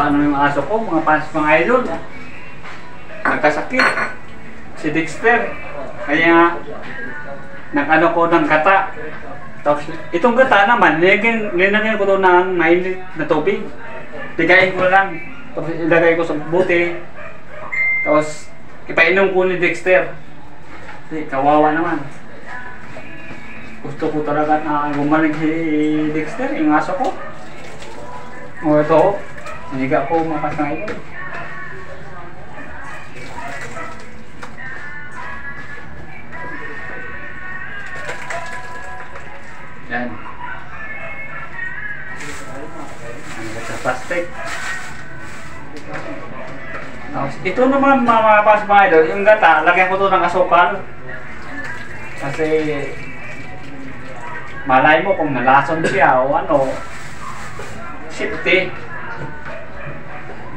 ano yung aso ko, mga fans, mga idol. Nagkasakit. Si Dexter. Kaya nag-ano ko ng gata. Tapos itong gata naman, nilagyan ko to ng mainit na tubig. Tigayin ko lang. Tapos ilagay ko sa buti. Tapos ipainom ko ni Dexter. Kasi kawawa naman. Gusto ko talaga na gumaling si Dexter, yung aso ko. O ito, siniga ko makas na ito. Yan. Ano sa plastic. Ito naman mga mga idol, yung gata, lagyan ko to ng asukal. Kasi malay mo kung nalason siya o ano, safety.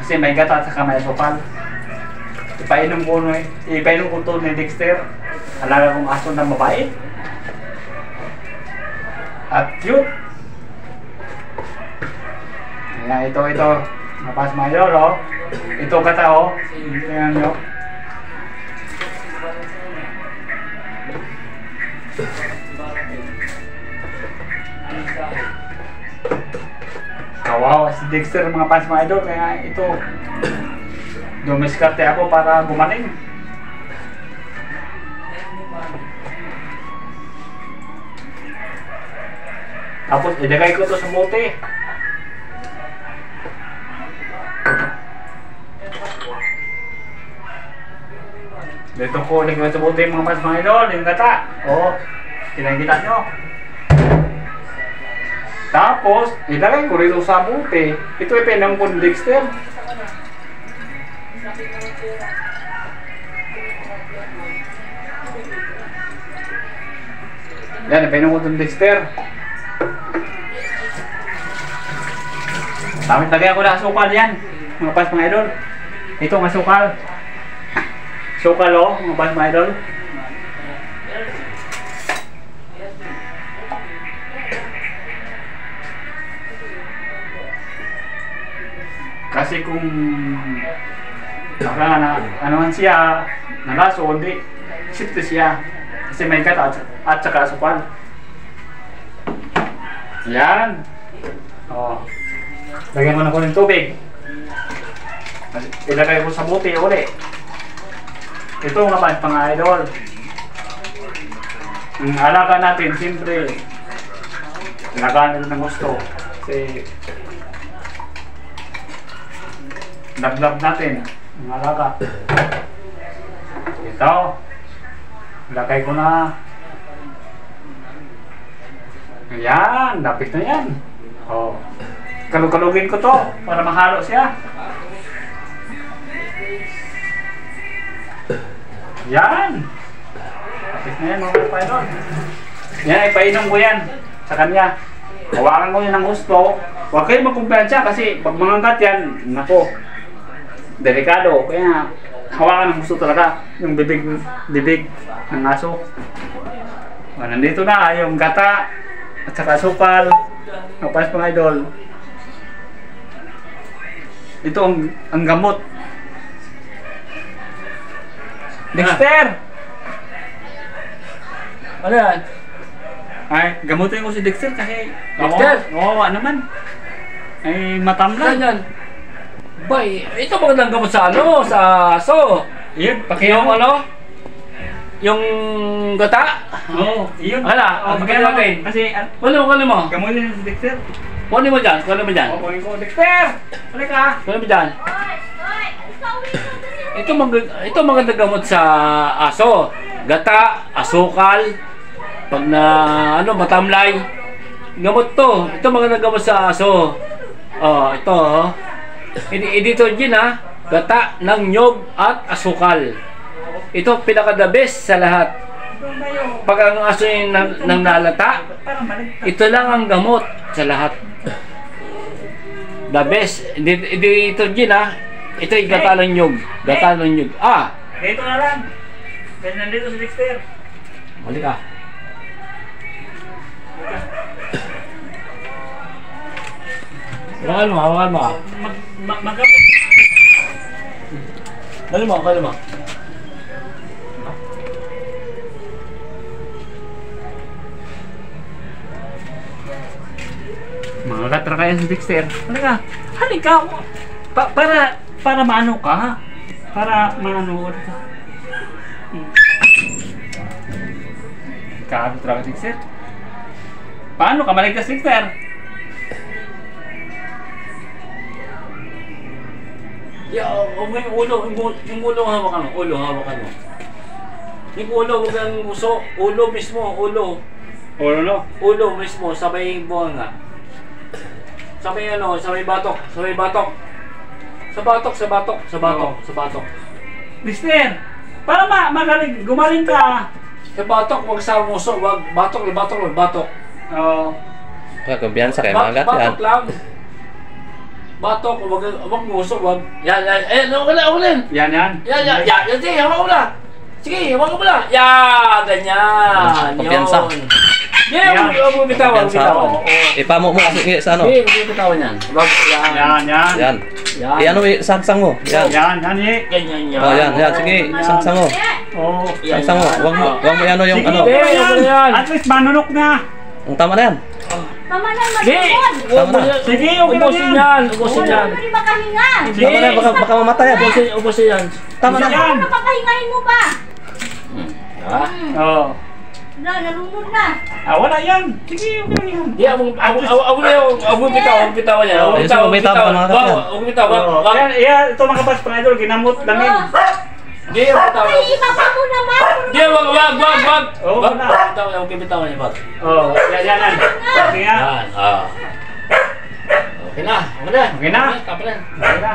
Kasi may gata at saka may asukal. Ipainom ko to ni Dexter. Alaga kong aso na mabait. At cute. Kaya ito, mapas mayor, oh. Ito kata, oh. Tingnan nyo. Kawawa si Dexter, mga fans mga idol. Kaya ito, dumiskarte ako para gumaling. Tapos ilagay ko to sa bote. Dito ko ilagay sa bote mga fans mga idol, yung gata. O, kinakita nyo. Tapos ilagay ko rito sa bote. Ito ipinang ko ni Dexter. Yan, ipinang ko ni Dexter. Damit lagay ako na asukal yan, mga pas mga idol. Ito ang asukal. Sukal o, mga pas mga idol. Kasi kung anuhan siya, nalaso, hindi, shift siya. Kasi may gata at saka asukal. Yan. O. Lagyan mo na ko ng tubig. Ilagay ko sa buti uli. Ito nga mga idol. Ang alaga natin, siyempre, alagaan nila ng gusto. Kasi, love natin, ang alaga. Ito, ilagay ko na. Ayan, lapis na yan. O. Kalug-kalugin ko to para mahalo siya. Yan. Tapos na yan mga idol. Yan, ipainom ko yan sa kanya. Hawakan mo yun ng gusto. Huwag kayo magkumpiyansya kasi pag mangangkat yan, nako, delikado. Kaya hawakan ng gusto talaga yung bibig ng aso. Nandito na yung gata at saka sukal. Kapas mga idol. Ito ang gamot. Dexter! Ano yan? Ay, gamutin ko si Dexter kasi Dexter? Nawawa naman. Ay, matamlan. Yan. Bay, ito magandang gamot sa ano? Sa aso. Iyon, Yung ano? Yung gata? Oo, iyon. Hala, Pagkakamain. Kasi, kunin mo. gamutin si Dexter. Kunin mo dyan, kunin mo dyan. Oo, kunin ko. Dexter! Balik ka! Kunin mo dyan. Ito magandang gamot sa aso. Gata, asukal, pag na ano matamlay. Gamot to. Ito magandang gamot sa aso. Oh, ito oh. Dito din ha. Gata ng nyog at asukal. Ito pinaka the best sa lahat. Pag ang aso yung nang nalata, ito lang ang gamot sa lahat. The best. Ito din ha. Ito yung gata ng nyog. Gata ng nyog. Ah! Dito na lang. Kasi nandito si Dexter. Balik ka. Hawakan mo. Magamot. Dali mo. Mga katra kaya si Dexter. Halika. Para maano ka. Para maano ka. Katra ka, Dexter. Paano ka maligtas, Dexter? Yung ulo hawakan mo. Yung ulo, huwag kang uso. Ulo mismo. Ulo. Ulo mismo, sabay buhanga. Sabay batok. Sa batok. Dexter, para gumaling ka. Sa batok, huwag sa muso. Huwag batok. Oo. Kumpiyansa kayo mga gat yan. Batok lang. Batok, huwag muso, huwag. Yan. Ulan. Yan. Sige, hawak mo na. Sige, hawak mo na. Yan, ganyan. Kumpiyansa. Yan, huwag mo bitawan. Ipamo mo kasi sa ano. Sige, huwag mo bitawan yan. Yan. Yan. Iano sangsang mo. Yan. Yan. Ganyan yan. Oh, yan. Sige, sangsang mo. Oo. Sangsang mo. Wag mo iano yung Sige, ano. okay yan. At least manunok na. Ang tama na yan. Mama na, Sige, magpapon! Sige, okay ubusin lang yan. Ubusin yan. Hindi makahinga! Tama na yan. Baka mamatay yan. Ubusin yan. Tama na. Yan. Ano papahingahin mo pa? Ha? Oo. Nalunod na! Wala yan. Sige, okay lang yan. Di, huwag mo bitawan yan. Ayos mo, bitaw ka mga kapatid. Huwag bitawan. Oo. Yan, ito mga kapas, mga idol, ginamot lang yun. Di, huwag bitawan. Ay, ibaba mo naman! Di, wag. Oo, Wag. na. Huwag bitawan yan, wag. Oo, yan. Okay nga. Yan, Okay na. Okay na. Tapos na. Okay na.